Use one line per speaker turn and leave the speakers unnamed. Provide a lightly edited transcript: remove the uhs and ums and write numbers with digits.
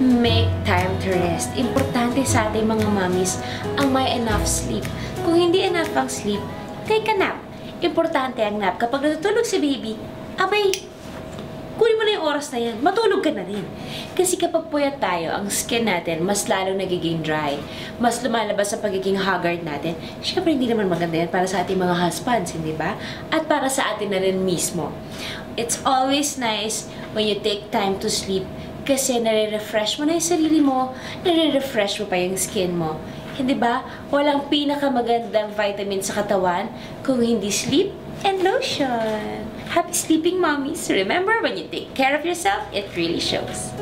Make time to rest. Importante sa ating mga mommies ang may enough sleep. Kung hindi enough ang sleep, take a nap. Importante ang nap. Kapag natutulog si baby, abay, kunin mo na yung oras na yan. Matulog ka na din. Kasi kapag puyat tayo, ang skin natin mas lalong nagiging dry. Mas lumalabas sa pagiging haggard natin. Siyempre, hindi naman maganda yan para sa ating mga husbands, hindi ba? At para sa atin na rin mismo. It's always nice when you take time to sleep kasi nare-refresh mo na yung sarili mo, nare-refresh mo pa yung skin mo. Hindi ba? Walang pinakamagandang vitamin sa katawan kung hindi sleep and lotion. Happy sleeping, mommies. Remember, when you take care of yourself, it really shows.